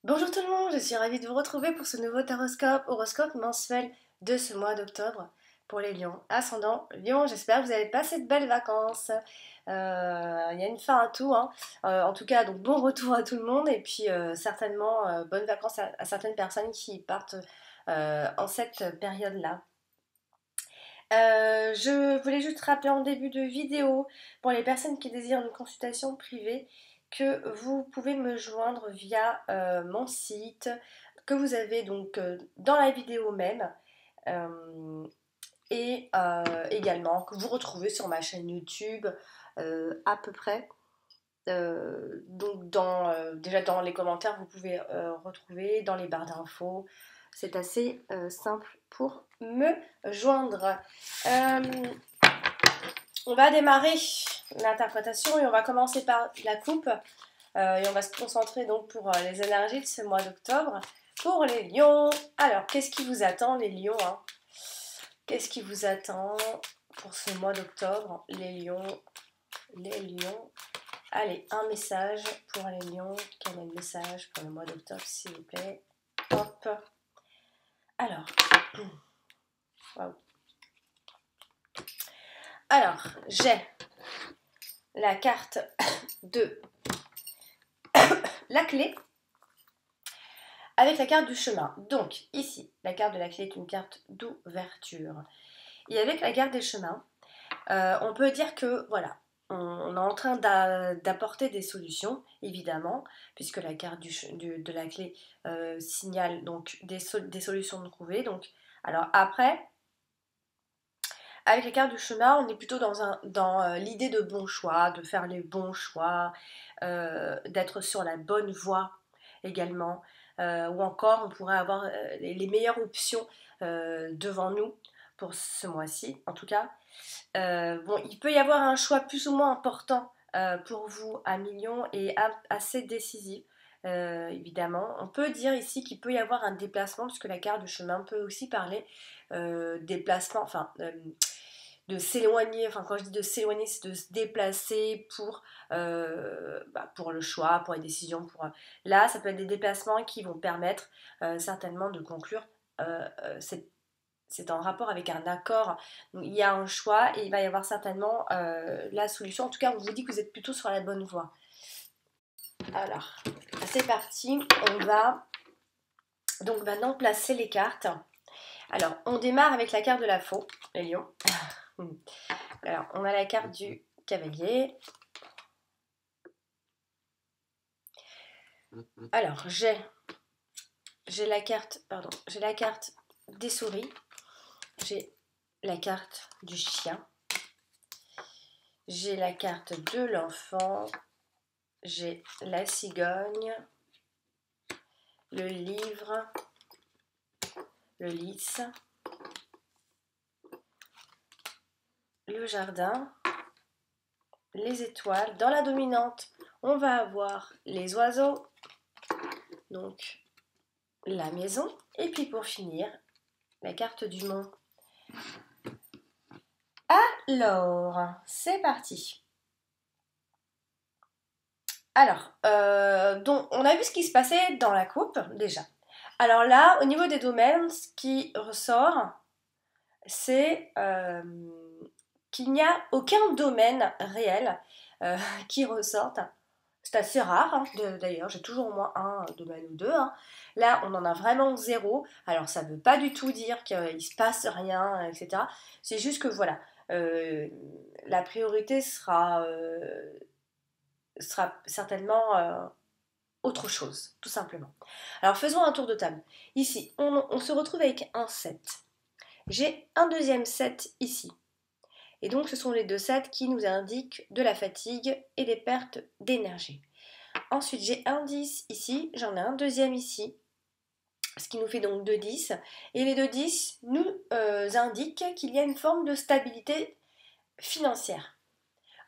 Bonjour tout le monde, je suis ravie de vous retrouver pour ce nouveau horoscope mensuel de ce mois d'octobre pour les lions. Ascendant lion, j'espère que vous avez passé de belles vacances. Il y a une fin à tout, hein. En tout cas, donc bon retour à tout le monde et puis certainement bonnes vacances à certaines personnes qui partent en cette période-là. Je voulais juste rappeler en début de vidéo, pour les personnes qui désirent une consultation privée, que vous pouvez me joindre via mon site, que vous avez donc dans la vidéo même, euh, et également que vous retrouvez sur ma chaîne YouTube à peu près. Donc déjà dans les commentaires, vous pouvez retrouver dans les barres d'infos. C'est assez simple pour me joindre. Euh, on va démarrer l'interprétation et on va commencer par la coupe. Et on va se concentrer donc pour les énergies de ce mois d'octobre. Pour les lions, alors qu'est-ce qui vous attend les lions, hein? Qu'est-ce qui vous attend pour ce mois d'octobre, les lions? Les lions. Allez, un message pour les lions. Quel est le message pour le mois d'octobre, s'il vous plaît? Hop. Alors. Waouh. Alors, j'ai la carte de la clé avec la carte du chemin. Donc, ici, la carte de la clé est une carte d'ouverture. Et avec la carte des chemins, on peut dire que, voilà, on est en train d'apporter des solutions, évidemment, puisque la carte de la clé signale donc des solutions trouvées. Donc, alors après, avec la carte du chemin, on est plutôt dans l'idée de bon choix, de faire les bons choix, d'être sur la bonne voie également, ou encore on pourrait avoir les meilleures options devant nous pour ce mois-ci, en tout cas. Bon, il peut y avoir un choix plus ou moins important pour vous à millions et assez décisif. Évidemment, on peut dire ici qu'il peut y avoir un déplacement, puisque la carte du chemin peut aussi parler déplacement, enfin de s'éloigner, enfin quand je dis de s'éloigner, c'est de se déplacer pour le choix, pour les décisions. Là, ça peut être des déplacements qui vont permettre certainement de conclure c'est en rapport avec un accord. Donc, il y a un choix et il va y avoir certainement la solution. En tout cas, on vous dit que vous êtes plutôt sur la bonne voie. Alors, c'est parti. On va donc maintenant placer les cartes. Alors, on démarre avec la carte de la faux, les lions. Alors, on a la carte du cavalier. Alors, j'ai la carte, pardon, j'ai la carte des souris. J'ai la carte du chien. J'ai la carte de l'enfant. J'ai la cigogne, le livre, le lys, le jardin, les étoiles. Dans la dominante, on va avoir les oiseaux, donc la maison. Et puis pour finir, la carte du mont. Alors, c'est parti. Alors, donc, on a vu ce qui se passait dans la coupe, déjà. Alors là, au niveau des domaines, ce qui ressort, c'est qu'il n'y a aucun domaine réel qui ressorte. C'est assez rare, hein, d'ailleurs, j'ai toujours au moins un domaine ou deux, hein. Là, on en a vraiment zéro. Alors, ça ne veut pas du tout dire qu'il ne se passe rien, etc. C'est juste que, voilà, la priorité sera certainement autre chose, tout simplement. Alors, faisons un tour de table. Ici, on se retrouve avec un 7. J'ai un deuxième 7 ici. Et donc, ce sont les deux sets qui nous indiquent de la fatigue et des pertes d'énergie. Ensuite, j'ai un 10 ici, j'en ai un deuxième ici, ce qui nous fait donc 2 10. Et les 2 10 nous indiquent qu'il y a une forme de stabilité financière.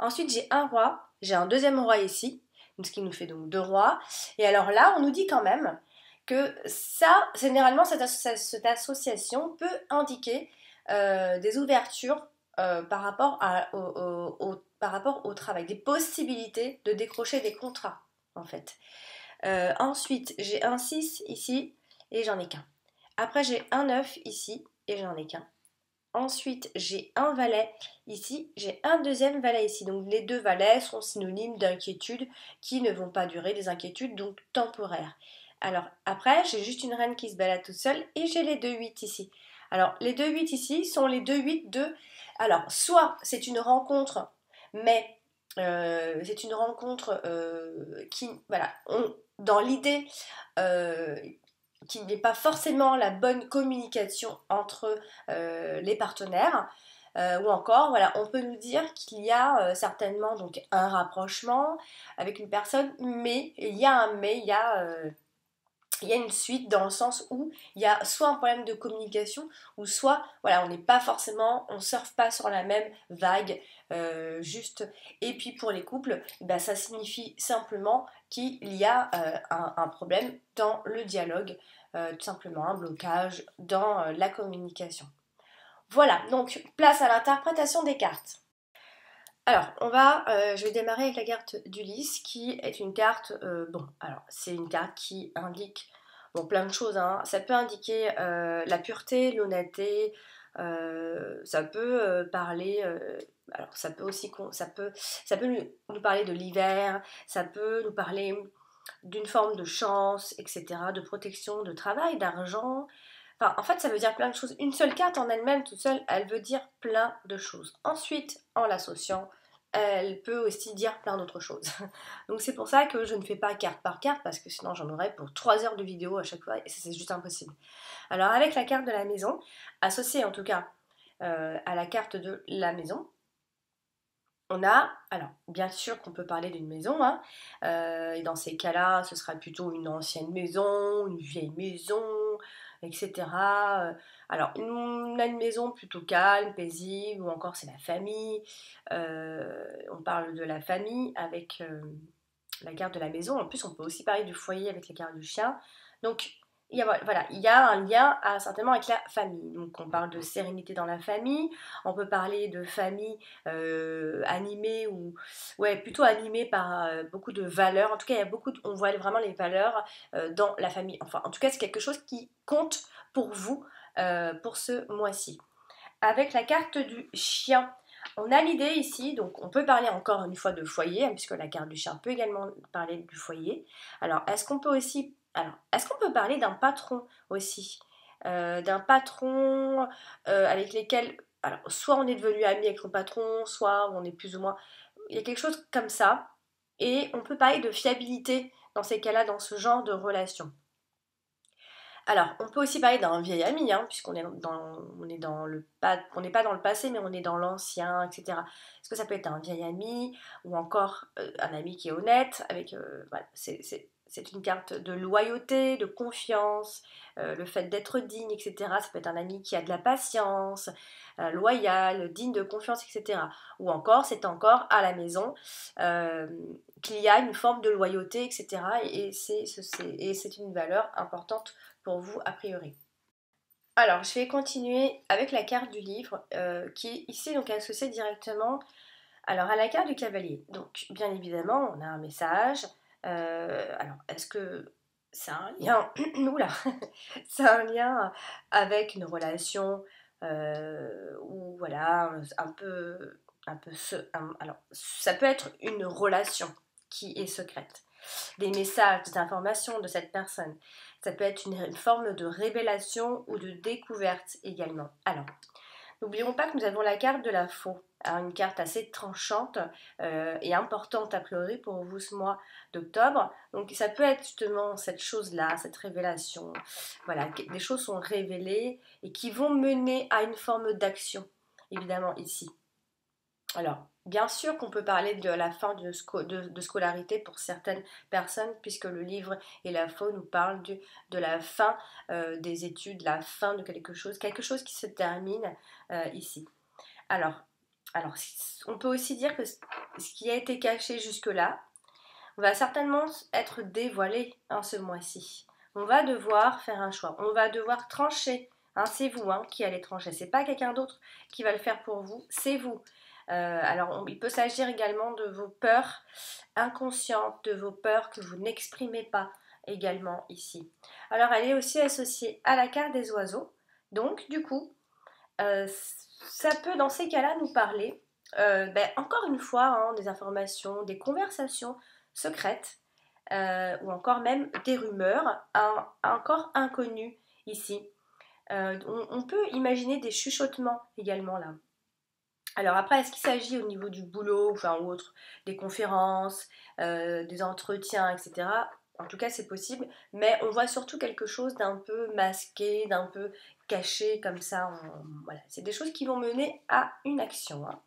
Ensuite, j'ai un roi, j'ai un deuxième roi ici, ce qui nous fait donc 2 rois. Et alors là, on nous dit quand même que ça, généralement, cette association peut indiquer des ouvertures par rapport au travail, des possibilités de décrocher des contrats, en fait. Ensuite, j'ai un 6 ici et j'en ai qu'un. Après, j'ai un 9 ici et j'en ai qu'un. Ensuite, j'ai un valet ici, j'ai un deuxième valet ici. Donc les deux valets sont synonymes d'inquiétudes qui ne vont pas durer, des inquiétudes donc temporaires. Alors après, j'ai juste une reine qui se balade toute seule et j'ai les deux 8 ici. Alors les deux 8 ici sont les deux 8 de... Alors soit c'est une rencontre, mais c'est une rencontre qui, voilà, dans l'idée... qu'il n'y ait pas forcément la bonne communication entre les partenaires. Ou encore, voilà, on peut nous dire qu'il y a certainement donc un rapprochement avec une personne, mais il y a un mais, il y a une suite dans le sens où il y a soit un problème de communication ou soit voilà on n'est pas forcément, on surfe pas sur la même vague juste. Et puis pour les couples, bah, ça signifie simplement qu'il y a un problème dans le dialogue, tout simplement un blocage dans la communication. Voilà, donc place à l'interprétation des cartes. Alors, je vais démarrer avec la carte d'Ulysse, qui est une carte, bon, alors, c'est une carte qui indique, bon, plein de choses, hein. Ça peut indiquer la pureté, l'honnêteté, ça peut parler, alors, ça peut aussi, ça peut nous parler de l'hiver, ça peut nous parler d'une forme de chance, etc., de protection, de travail, d'argent. Enfin, en fait, ça veut dire plein de choses. Une seule carte en elle-même, toute seule, elle veut dire plein de choses. Ensuite, en l'associant, elle peut aussi dire plein d'autres choses. Donc c'est pour ça que je ne fais pas carte par carte, parce que sinon j'en aurais pour 3 heures de vidéo à chaque fois, et ça c'est juste impossible. Alors avec la carte de la maison, associée en tout cas à la carte de la maison, on a, alors bien sûr qu'on peut parler d'une maison, hein, et dans ces cas-là, ce sera plutôt une ancienne maison, une vieille maison, etc. Alors, on a une maison plutôt calme, paisible, ou encore c'est la famille. On parle de la famille avec la carte de la maison. En plus, on peut aussi parler du foyer avec la carte du chien. Donc, voilà, il y a un lien certainement avec la famille. Donc, on parle de sérénité dans la famille. On peut parler de famille animée ou ouais, plutôt animée par beaucoup de valeurs. En tout cas, on voit vraiment les valeurs dans la famille. Enfin, en tout cas, c'est quelque chose qui compte pour vous pour ce mois-ci. Avec la carte du chien, on a l'idée ici, donc on peut parler encore une fois de foyer, hein, puisque la carte du chien peut également parler du foyer. Alors, est-ce qu'on peut parler d'un patron aussi, d'un patron avec lesquels, alors, soit on est devenu ami avec son patron, soit on est plus ou moins, il y a quelque chose comme ça, et on peut parler de fiabilité dans ces cas-là, dans ce genre de relation. Alors, on peut aussi parler d'un vieil ami, hein, puisqu'on est on n'est pas dans le passé, mais on est dans l'ancien, etc. Est-ce que ça peut être un vieil ami ou encore un ami qui est honnête, avec, voilà, c'est une carte de loyauté, de confiance, le fait d'être digne, etc. Ça peut être un ami qui a de la patience, loyal, digne de confiance, etc. Ou encore, c'est encore à la maison euh, qu'il y a une forme de loyauté, etc. Et c'est une valeur importante pour vous a priori. Alors, je vais continuer avec la carte du livre qui est ici donc associée directement alors à la carte du cavalier. Donc, bien évidemment, on a un message. Alors, est-ce que c'est un lien oula, c'est un lien avec une relation ou voilà alors, ça peut être une relation qui est secrète, des messages, des informations de cette personne. Ça peut être une forme de révélation ou de découverte également. Alors, n'oublions pas que nous avons la carte de la faux, hein, une carte assez tranchante et importante a priori pour vous ce mois d'octobre. Donc ça peut être justement cette chose-là, cette révélation. Voilà, des choses sont révélées et qui vont mener à une forme d'action, évidemment ici. Alors, bien sûr qu'on peut parler de la fin de scolarité pour certaines personnes, puisque le livre et la faux nous parlent de la fin des études, la fin de quelque chose qui se termine ici. Alors, on peut aussi dire que ce qui a été caché jusque-là va certainement être dévoilé ce mois-ci. On va devoir faire un choix, on va devoir trancher. Hein, c'est vous qui allez trancher, c'est pas quelqu'un d'autre qui va le faire pour vous, c'est vous. Alors, il peut s'agir également de vos peurs inconscientes, de vos peurs que vous n'exprimez pas également ici. Alors, elle est aussi associée à la carte des oiseaux. Donc, du coup, ça peut dans ces cas-là nous parler, encore une fois, hein, des informations, des conversations secrètes, ou encore même des rumeurs, encore inconnues ici. On peut imaginer des chuchotements également là. Alors après, est-ce qu'il s'agit au niveau du boulot, enfin ou autre, des conférences, des entretiens, etc. En tout cas, c'est possible, mais on voit surtout quelque chose d'un peu masqué, d'un peu caché comme ça. Voilà, c'est des choses qui vont mener à une action, hein.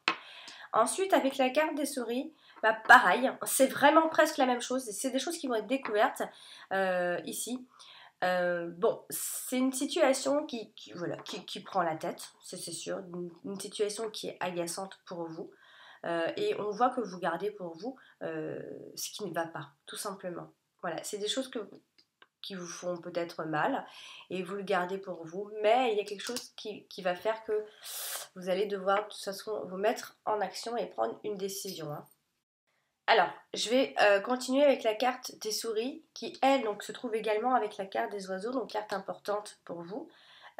Ensuite, avec la carte des souris, bah, pareil, c'est vraiment presque la même chose. C'est des choses qui vont être découvertes ici. Bon, c'est une situation voilà, qui prend la tête, c'est sûr, une situation qui est agaçante pour vous, et on voit que vous gardez pour vous ce qui ne va pas, tout simplement. Voilà, c'est des choses qui vous font peut-être mal, et vous le gardez pour vous, mais il y a quelque chose qui va faire que vous allez devoir de toute façon vous mettre en action et prendre une décision, hein. Alors, je vais continuer avec la carte des souris qui, elle, donc, se trouve également avec la carte des oiseaux, donc carte importante pour vous.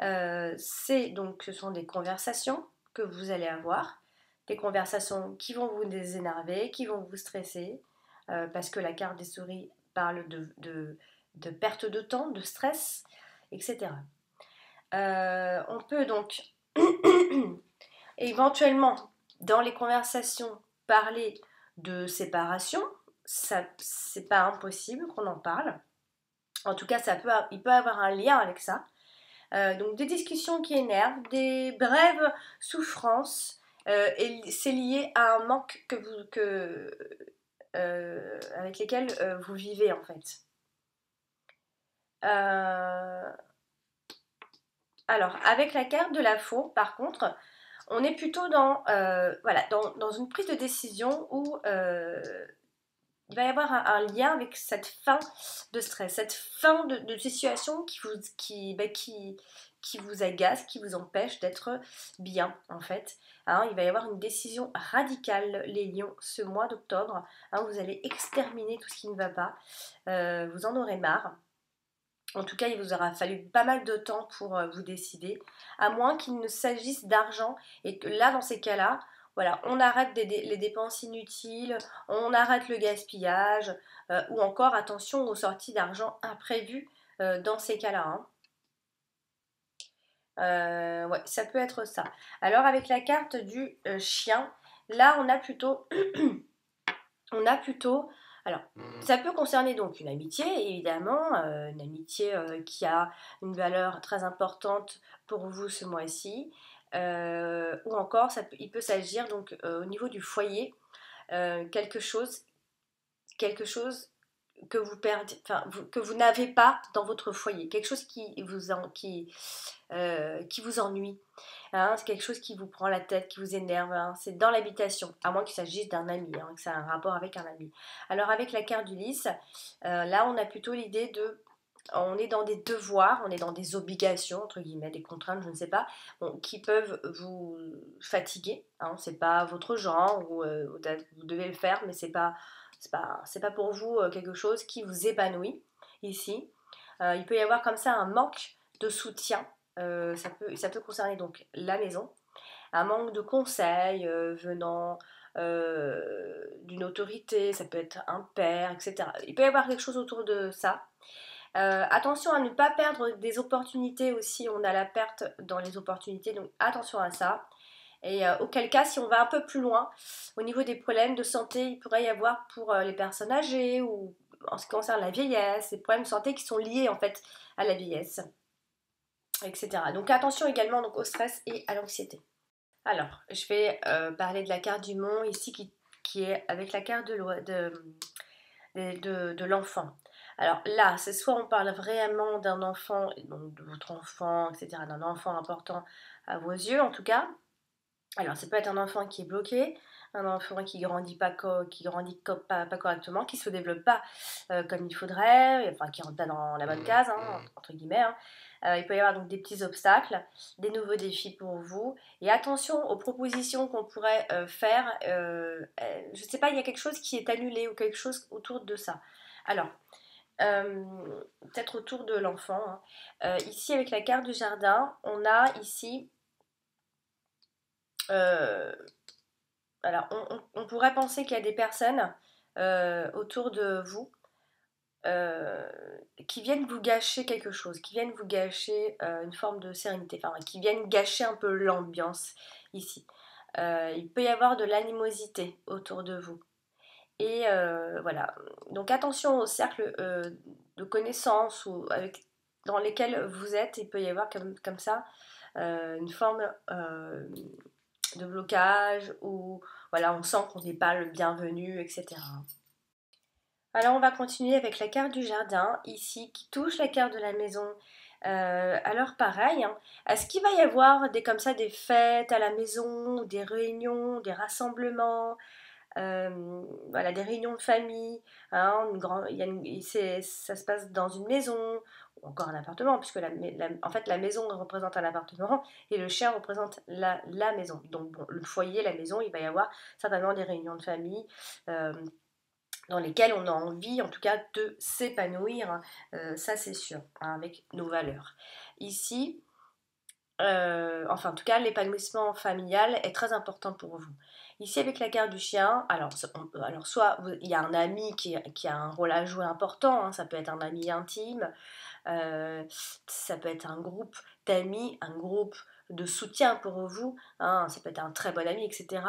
Ce sont des conversations que vous allez avoir, des conversations qui vont vous désénerver, qui vont vous stresser, parce que la carte des souris parle de perte de temps, de stress, etc. On peut donc éventuellement, dans les conversations, parler de séparation. Ça, c'est pas impossible qu'on en parle. En tout cas, il peut avoir un lien avec ça. Donc des discussions qui énervent, des brèves souffrances, et c'est lié à un manque avec lesquels vous vivez en fait. Alors, avec la carte de la faux, par contre, on est plutôt dans une prise de décision où il va y avoir un lien avec cette fin de stress, cette fin de situation qui vous agace, qui vous empêche d'être bien, en fait. Hein, il va y avoir une décision radicale, les lions, ce mois d'octobre. Hein, vous allez exterminer tout ce qui ne va pas. Vous en aurez marre. En tout cas, il vous aura fallu pas mal de temps pour vous décider, à moins qu'il ne s'agisse d'argent et que là, dans ces cas-là, voilà, on arrête les dépenses inutiles, on arrête le gaspillage, ou encore attention aux sorties d'argent imprévues dans ces cas-là, hein. Ouais, ça peut être ça. Alors avec la carte du chien, là on a plutôt, alors, ça peut concerner donc une amitié, évidemment, une amitié qui a une valeur très importante pour vous ce mois-ci, ou encore il peut s'agir donc au niveau du foyer, quelque chose que vous perdez, enfin, que vous n'avez pas dans votre foyer, quelque chose qui vous ennuie, hein, c'est quelque chose qui vous prend la tête, qui vous énerve, hein, c'est dans l'habitation, à moins qu'il s'agisse d'un ami, hein, que ça a un rapport avec un ami. Alors avec la carte du lys, là on a plutôt l'idée on est dans des devoirs, on est dans des obligations, entre guillemets, des contraintes, je ne sais pas, bon, qui peuvent vous fatiguer, hein, c'est pas votre genre, ou vous devez le faire, mais c'est pas pour vous quelque chose qui vous épanouit ici. Il peut y avoir comme ça un manque de soutien. Ça peut concerner donc la maison, un manque de conseils venant d'une autorité, ça peut être un père, etc. Il peut y avoir quelque chose autour de ça. Attention à ne pas perdre des opportunités aussi, on a la perte dans les opportunités, donc attention à ça. Et auquel cas, si on va un peu plus loin, au niveau des problèmes de santé, il pourrait y avoir pour les personnes âgées ou en ce qui concerne la vieillesse, des problèmes de santé qui sont liés en fait à la vieillesse, etc. Donc attention également donc, au stress et à l'anxiété. Alors, je vais parler de la carte du mont ici qui est avec la carte de l'enfant. Alors là, c'est soit on parle vraiment d'un enfant, donc de votre enfant, etc., d'un enfant important à vos yeux en tout cas, Alors, ça peut être un enfant qui est bloqué, un enfant qui grandit pas, pas correctement, qui se développe pas comme il faudrait, enfin qui rentre pas dans la bonne case, hein, entre guillemets, hein. Il peut y avoir donc des petits obstacles, des nouveaux défis pour vous. Et attention aux propositions qu'on pourrait faire. Je ne sais pas, il y a quelque chose qui est annulé ou quelque chose autour de ça. Alors, euh, peut-être autour de l'enfant, hein. Ici, avec la carte du jardin, on a ici... euh, alors, on pourrait penser qu'il y a des personnes autour de vous euh, qui viennent vous gâcher quelque chose, qui viennent vous gâcher une forme de sérénité, enfin, qui viennent gâcher un peu l'ambiance ici. Il peut y avoir de l'animosité autour de vous. Et voilà. Donc attention au cercle de connaissances dans lesquels vous êtes. Il peut y avoir comme ça une forme de blocage ou voilà, on sent qu'on n'est pas le bienvenu, etc. Alors on va continuer avec la carte du jardin ici qui touche la carte de la maison. Alors pareil, hein, est-ce qu'il va y avoir comme ça des fêtes à la maison, des réunions, des rassemblements, voilà, des réunions de famille, hein, ça se passe dans une maison, ou encore un appartement, puisque en fait la maison représente un appartement et le chien représente la maison. Donc bon, le foyer, la maison, il va y avoir certainement des réunions de famille dans lesquelles on a envie en tout cas de s'épanouir, hein, ça c'est sûr, hein, avec nos valeurs. Ici, enfin, en tout cas, l'épanouissement familial est très important pour vous. Ici, avec la carte du chien, alors soit il y a un ami qui a un rôle à jouer important, hein, ça peut être un ami intime, euh, ça peut être un groupe d'amis, un groupe de soutien pour vous, hein, ça peut être un très bon ami, etc.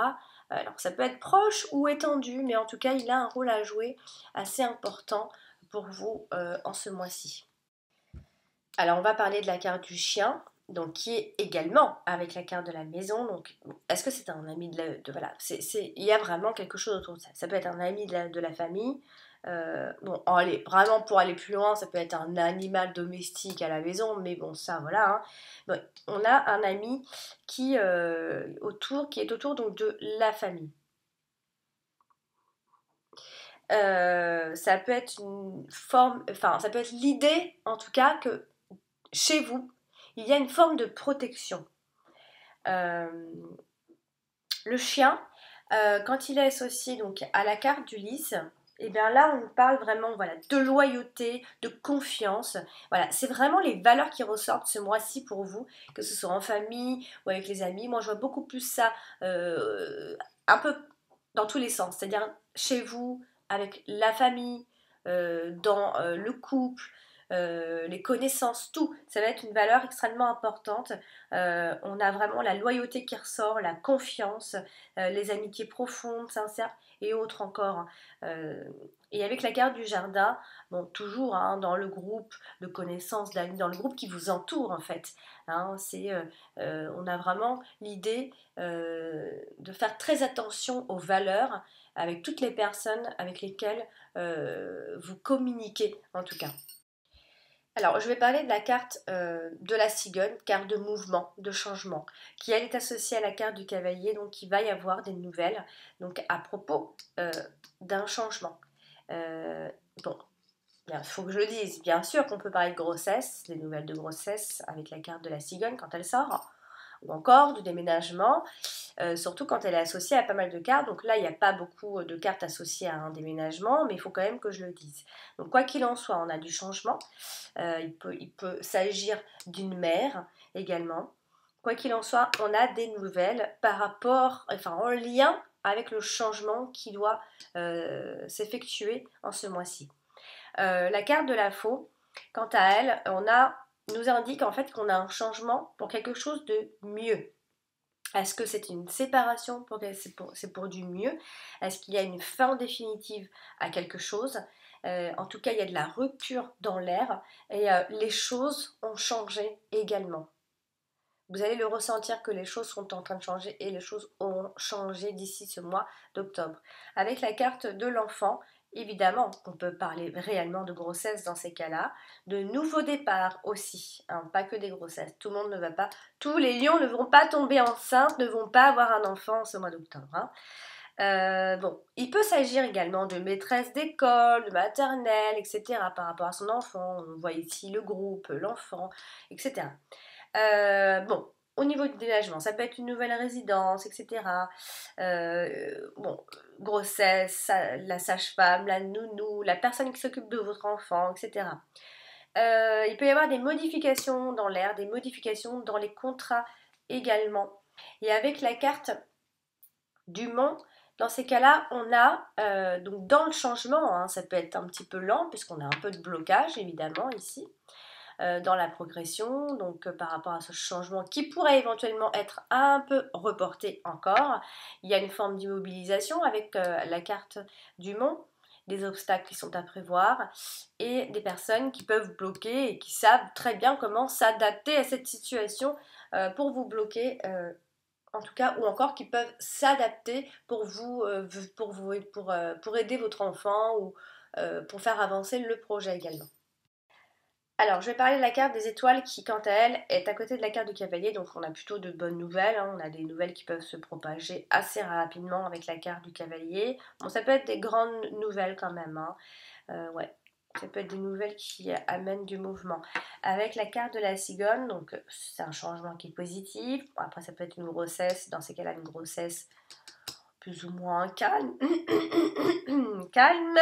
Alors, ça peut être proche ou étendu, mais en tout cas, il a un rôle à jouer assez important pour vous en ce mois-ci. Alors, on va parler de la carte du chien, donc qui est également avec la carte de la maison. Donc, est-ce que c'est un ami voilà, il y a vraiment quelque chose autour de ça. Ça peut être un ami de la famille. Bon, allez, vraiment pour aller plus loin, ça peut être un animal domestique à la maison, mais bon, ça, voilà, hein. Bon, on a un ami qui est autour donc de la famille. Ça peut être une forme, enfin, ça peut être l'idée, en tout cas, que chez vous, il y a une forme de protection. Euh, le chien, quand il est associé donc à la carte du lys, et bien là on parle vraiment voilà, de loyauté, de confiance. Voilà, c'est vraiment les valeurs qui ressortent ce mois-ci pour vous, que ce soit en famille ou avec les amis. Moi je vois beaucoup plus ça un peu dans tous les sens, c'est-à-dire chez vous, avec la famille, dans le couple, les connaissances, tout. Ça va être une valeur extrêmement importante. On a vraiment la loyauté qui ressort, la confiance, les amitiés profondes, sincères et autres encore. Et avec la carte du jardin, bon, toujours hein, dans le groupe de connaissances, d'amis, dans le groupe qui vous entoure en fait. Hein, on a vraiment l'idée de faire très attention aux valeurs avec toutes les personnes avec lesquelles vous communiquez en tout cas. Alors, je vais parler de la carte de la cigogne, carte de mouvement, de changement, qui elle est associée à la carte du cavalier, donc il va y avoir des nouvelles donc à propos d'un changement. Euh, bon, il faut que je le dise, bien sûr qu'on peut parler de grossesse, des nouvelles de grossesse avec la carte de la cigogne quand elle sort, ou encore du déménagement, surtout quand elle est associée à pas mal de cartes. Donc là, il n'y a pas beaucoup de cartes associées à un déménagement, mais il faut quand même que je le dise. Donc quoi qu'il en soit, on a du changement. Il peut s'agir d'une mère également. Quoi qu'il en soit, on a des nouvelles par rapport, enfin en lien avec le changement qui doit s'effectuer en ce mois-ci. La carte de la faux, quant à elle, nous indique en fait qu'on a un changement pour quelque chose de mieux. Est-ce que c'est une séparation c'est pour du mieux? Est-ce qu'il y a une fin définitive à quelque chose? En tout cas, il y a de la rupture dans l'air et les choses ont changé également. Vous allez le ressentir que les choses sont en train de changer et les choses auront changé d'ici ce mois d'octobre. Avec la carte de l'enfant, Évidemment, on peut parler réellement de grossesse dans ces cas-là, de nouveaux départs aussi, hein, pas que des grossesses. Tout le monde ne va pas, tous les lions ne vont pas tomber enceintes, ne vont pas avoir un enfant ce mois d'octobre, hein. Bon, il peut s'agir également de maîtresse d'école, de maternelle, etc. par rapport à son enfant. On voit ici le groupe, l'enfant, etc. Bon, au niveau du déménagement, ça peut être une nouvelle résidence, etc. Bon, grossesse, la sage-femme, la nounou, la personne qui s'occupe de votre enfant, etc. Il peut y avoir des modifications dans l'air, des modifications dans les contrats également. Et avec la carte du Mont, dans ces cas-là, on a, donc dans le changement, hein, ça peut être un petit peu lent puisqu'on a un peu de blocage évidemment ici, dans la progression, donc par rapport à ce changement qui pourrait éventuellement être un peu reporté encore. Il y a une forme d'immobilisation avec la carte du Mont, des obstacles qui sont à prévoir et des personnes qui peuvent bloquer et qui savent très bien comment s'adapter à cette situation pour vous bloquer en tout cas, ou encore qui peuvent s'adapter pour vous, pour aider votre enfant ou pour faire avancer le projet également. Alors, je vais parler de la carte des étoiles qui, quant à elle, est à côté de la carte du cavalier. Donc, on a plutôt de bonnes nouvelles, hein. On a des nouvelles qui peuvent se propager assez rapidement avec la carte du cavalier. Bon, ça peut être des grandes nouvelles quand même, hein. Ouais, ça peut être des nouvelles qui amènent du mouvement. Avec la carte de la cigogne, donc c'est un changement qui est positif. Bon, après, ça peut être une grossesse. Dans ces cas-là, une grossesse plus ou moins calme. Calme.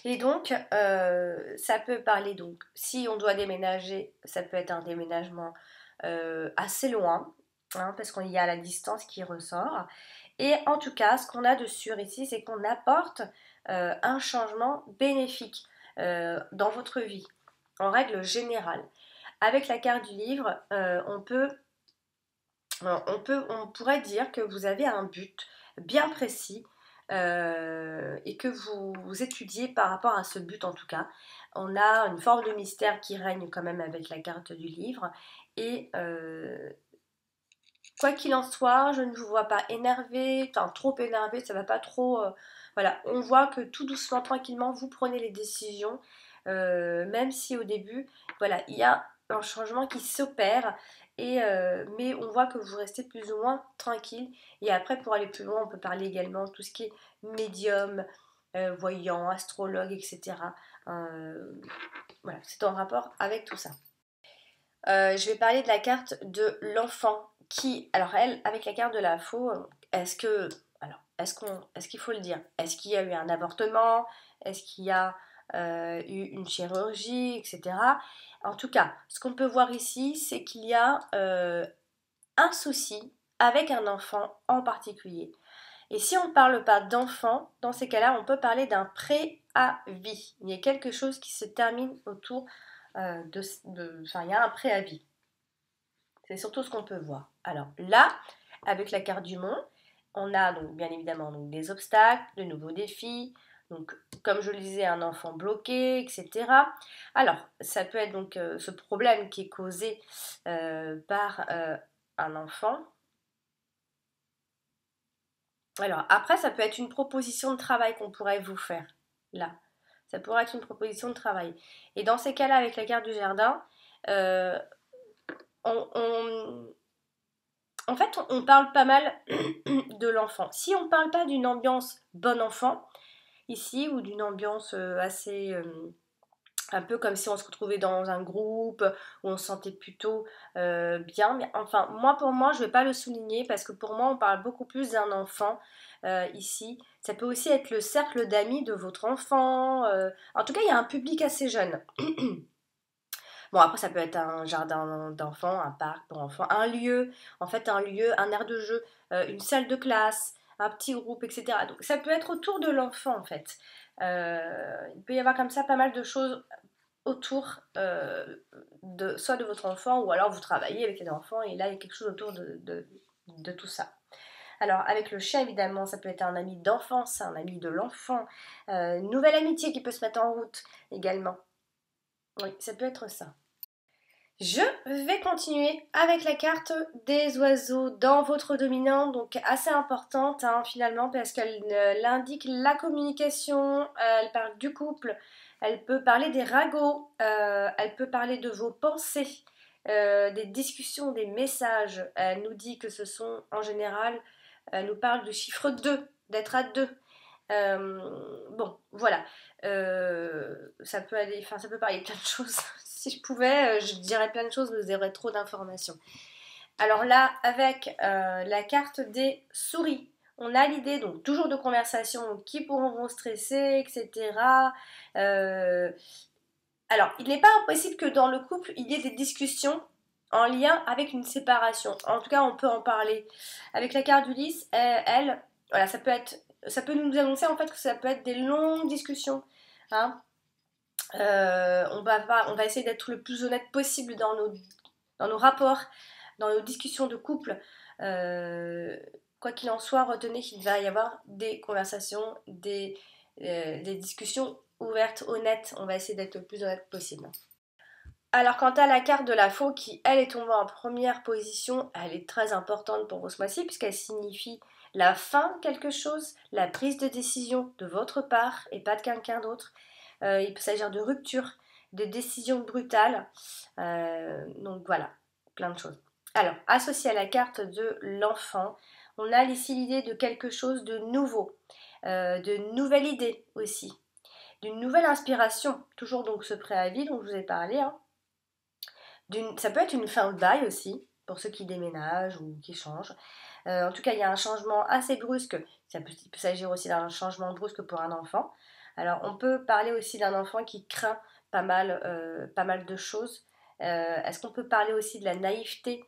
Et donc, ça peut parler, donc, si on doit déménager, ça peut être un déménagement assez loin, hein, parce qu'il y a la distance qui ressort. Et en tout cas, ce qu'on a de sûr ici, c'est qu'on apporte un changement bénéfique dans votre vie, en règle générale. Avec la carte du livre, on pourrait dire que vous avez un but bien précis et que vous étudiez par rapport à ce but en tout cas. On a une forme de mystère qui règne quand même avec la carte du livre et quoi qu'il en soit, je ne vous vois pas énervé, enfin trop énervé, ça va pas trop. Voilà, on voit que tout doucement, tranquillement, vous prenez les décisions, même si au début, voilà, il y a un changement qui s'opère, mais on voit que vous restez plus ou moins tranquille. Et après, pour aller plus loin, on peut parler également de tout ce qui est médium, voyant, astrologue, etc. Voilà, c'est en rapport avec tout ça. Je vais parler de la carte de l'enfant qui, alors elle, avec la carte de la faux, est-ce qu'il faut le dire? Est-ce qu'il y a eu un avortement? Est-ce qu'il y a eu une chirurgie, etc. En tout cas, ce qu'on peut voir ici, c'est qu'il y a un souci avec un enfant en particulier. Et si on ne parle pas d'enfant, dans ces cas-là, on peut parler d'un préavis. Il y a quelque chose qui se termine autour enfin, il y a un préavis. C'est surtout ce qu'on peut voir. Alors là, avec la carte du monde, on a donc bien évidemment donc, des obstacles, de nouveaux défis, donc comme je le disais, un enfant bloqué, etc. Alors, ça peut être donc ce problème qui est causé par un enfant. Alors après, ça peut être une proposition de travail qu'on pourrait vous faire. Là, ça pourrait être une proposition de travail. Et dans ces cas-là, avec la carte du jardin, euh, on, en fait, on parle pas mal de l'enfant. Si on ne parle pas d'une ambiance bon enfant, ici, ou d'une ambiance assez... un peu comme si on se retrouvait dans un groupe, où on se sentait plutôt bien. Mais enfin, moi, pour moi, je ne vais pas le souligner, parce que pour moi, on parle beaucoup plus d'un enfant ici. Ça peut aussi être le cercle d'amis de votre enfant. En tout cas, il y a un public assez jeune. Bon, après, ça peut être un jardin d'enfants, un parc pour enfants, un lieu, en fait, un lieu, un aire de jeu, une salle de classe, un petit groupe, etc. Donc, ça peut être autour de l'enfant, en fait. Il peut y avoir comme ça pas mal de choses autour soit de votre enfant, ou alors vous travaillez avec les enfants, et là, il y a quelque chose autour de tout ça. Alors, avec le chien, évidemment, ça peut être un ami d'enfance, un ami de l'enfant, une nouvelle amitié qui peut se mettre en route également. Oui, ça peut être ça. Je vais continuer avec la carte des oiseaux dans votre dominant, donc assez importante hein, finalement parce qu'elle indique la communication, elle parle du couple, elle peut parler des ragots, elle peut parler de vos pensées, des discussions, des messages. Elle nous dit que ce sont en général, elle nous parle du chiffre 2, d'être à 2. Bon, voilà. Ça peut aller, enfin, ça peut parler de plein de choses. Si je pouvais, je dirais plein de choses, mais vous aurez trop d'informations. Alors là, avec la carte des souris, on a l'idée, donc toujours de conversations qui pourront vous stresser, etc. Alors, il n'est pas impossible que dans le couple, il y ait des discussions en lien avec une séparation. En tout cas, on peut en parler. Avec la carte d'Ulysse, elle, voilà, ça peut nous annoncer en fait que ça peut être des longues discussions. Hein. On va essayer d'être le plus honnête possible dans nos rapports, dans nos discussions de couple. Quoi qu'il en soit, retenez qu'il va y avoir des conversations, des discussions ouvertes, honnêtes. On va essayer d'être le plus honnête possible. Alors quant à la carte de la faux qui elle est tombée en première position, elle est très importante pour vous ce mois-ci puisqu'elle signifie la fin de quelque chose, la prise de décision de votre part et pas de quelqu'un d'autre. Il peut s'agir de rupture, de décision brutale. Donc voilà, plein de choses. Alors, associé à la carte de l'enfant, on a ici l'idée de quelque chose de nouveau, de nouvelle idée aussi, d'une nouvelle inspiration. Toujours donc ce préavis dont je vous ai parlé. Hein. Ça peut être une fin de bail aussi, pour ceux qui déménagent ou qui changent. En tout cas, il y a un changement assez brusque. Il peut s'agir aussi d'un changement brusque pour un enfant. Alors, on peut parler aussi d'un enfant qui craint pas mal de choses. Est-ce qu'on peut parler aussi de la naïveté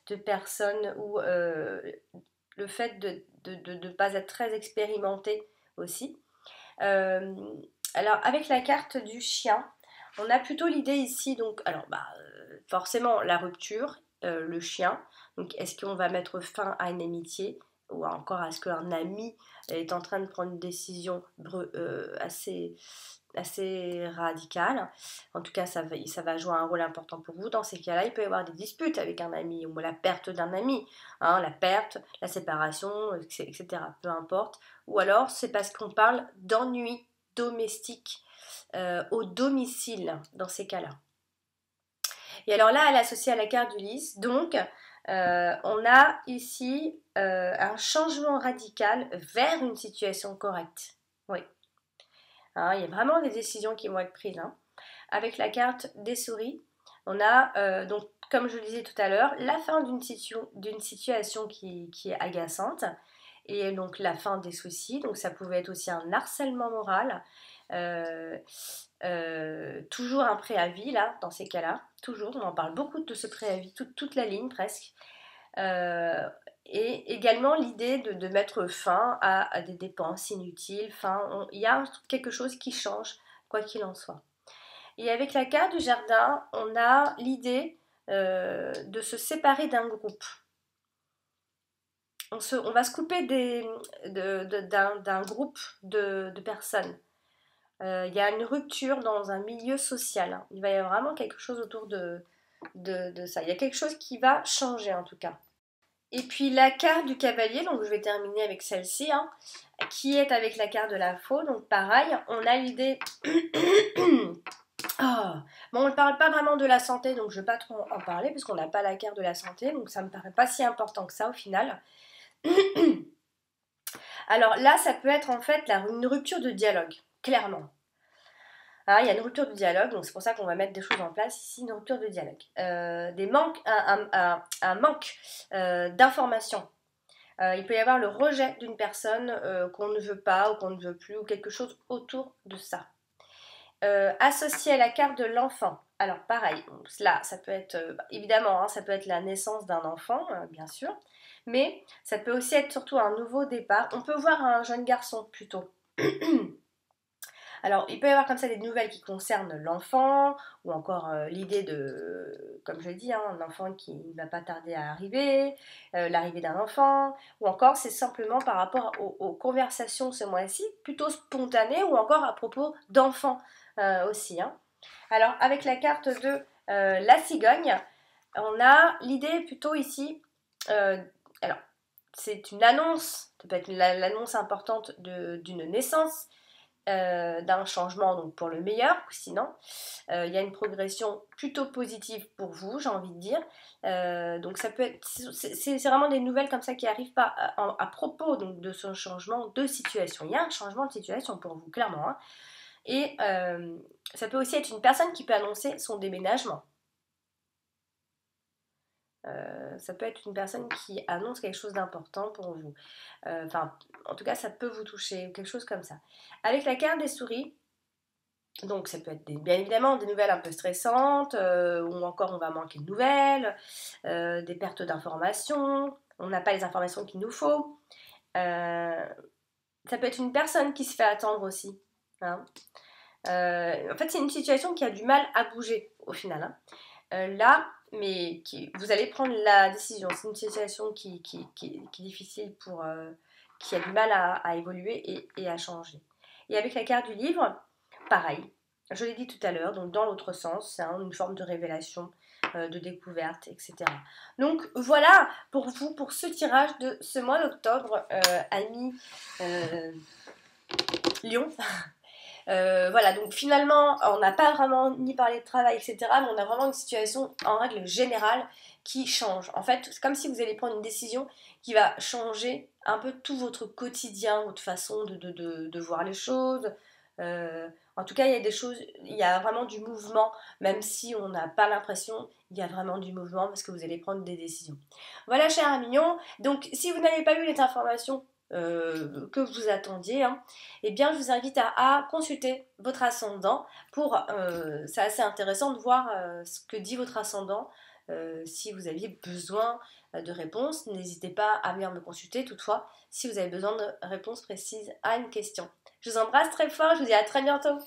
de personnes ou le fait de ne pas être très expérimenté aussi. Alors, avec la carte du chien, on a plutôt l'idée ici, donc, alors, forcément, la rupture, le chien. Donc, est-ce qu'on va mettre fin à une amitié ou encore est-ce qu'un ami est en train de prendre une décision assez radicale. En tout cas, ça va jouer un rôle important pour vous. Dans ces cas-là, il peut y avoir des disputes avec un ami ou la perte d'un ami, hein, la perte, la séparation, etc. Peu importe. Ou alors, c'est parce qu'on parle d'ennui domestique au domicile dans ces cas-là. Et alors là, elle est associée à la carte d'Ulysse. Donc, on a ici un changement radical vers une situation correcte. Oui. Hein, il y a vraiment des décisions qui vont être prises. Hein. Avec la carte des souris, on a, donc, comme je le disais tout à l'heure, la fin d'une situation qui est agaçante et donc la fin des soucis. Donc ça pouvait être aussi un harcèlement moral. Toujours un préavis là, dans ces cas-là. Toujours, on en parle beaucoup de ce préavis, toute la ligne presque. Et également l'idée de mettre fin à des dépenses inutiles. Il y a quelque chose qui change, quoi qu'il en soit. Et avec la carte du jardin, on a l'idée de se séparer d'un groupe. On va se couper d'un groupe de personnes. Il y a une rupture dans un milieu social. Hein. Il va y avoir vraiment quelque chose autour de ça. Il y a quelque chose qui va changer en tout cas. Et puis la carte du cavalier, donc je vais terminer avec celle-ci, hein, qui est avec la carte de la faux. Donc pareil, on a l'idée... Oh. Bon, on ne parle pas vraiment de la santé, donc je ne vais pas trop en parler, puisqu'on n'a pas la carte de la santé, donc ça ne me paraît pas si important que ça au final. Alors là, ça peut être en fait une rupture de dialogue, clairement. Hein, il y a une rupture de dialogue, donc c'est pour ça qu'on va mettre des choses en place ici, une rupture de dialogue. Un manque d'informations. Il peut y avoir le rejet d'une personne qu'on ne veut pas ou qu'on ne veut plus, ou quelque chose autour de ça. Associé à la carte de l'enfant. Alors pareil, là ça peut être, évidemment, hein, ça peut être la naissance d'un enfant, bien sûr, mais ça peut aussi être surtout un nouveau départ. On peut voir un jeune garçon plutôt. Alors, il peut y avoir comme ça des nouvelles qui concernent l'enfant, ou encore l'idée de, comme je dis, hein, un enfant qui ne va pas tarder à arriver, l'arrivée d'un enfant, ou encore c'est simplement par rapport aux conversations ce mois-ci, plutôt spontanées, ou encore à propos d'enfants aussi. Hein. Alors, avec la carte de la cigogne, on a l'idée plutôt ici, alors c'est une annonce, ça peut être l'annonce importante d'une naissance, d'un changement donc pour le meilleur, sinon il y a une progression plutôt positive pour vous, j'ai envie de dire. Donc ça peut être, c'est vraiment des nouvelles comme ça qui arrivent pas à propos donc de ce changement de situation. Il y a un changement de situation pour vous, clairement, hein. Et ça peut aussi être une personne qui peut annoncer son déménagement. Ça peut être une personne qui annonce quelque chose d'important pour vous. Enfin, en tout cas, ça peut vous toucher, quelque chose comme ça. Avec la carte des souris, donc ça peut être bien évidemment des nouvelles un peu stressantes, ou encore on va manquer de nouvelles, des pertes d'informations, on n'a pas les informations qu'il nous faut. Ça peut être une personne qui se fait attendre aussi, hein. En fait, c'est une situation qui a du mal à bouger au final, hein. Là, mais vous allez prendre la décision. C'est une situation qui est difficile qui a du mal à évoluer et à changer. Et avec la carte du livre, pareil. Je l'ai dit tout à l'heure, donc dans l'autre sens, c'est une forme de révélation, de découverte, etc. Donc voilà pour vous, pour ce tirage de ce mois d'octobre, amis Lion. Voilà, donc finalement, on n'a pas vraiment ni parlé de travail, etc., mais on a vraiment une situation en règle générale qui change. En fait, c'est comme si vous allez prendre une décision qui va changer un peu tout votre quotidien, votre façon de voir les choses. En tout cas, il y a des choses, il y a vraiment du mouvement, même si on n'a pas l'impression, il y a vraiment du mouvement parce que vous allez prendre des décisions. Voilà, cher Amignon. Donc, si vous n'avez pas eu les informations que vous attendiez, hein, eh bien je vous invite à consulter votre ascendant c'est assez intéressant de voir ce que dit votre ascendant. Si vous aviez besoin de réponses, n'hésitez pas à venir me consulter toutefois si vous avez besoin de réponses précises à une question. Je vous embrasse très fort, je vous dis à très bientôt.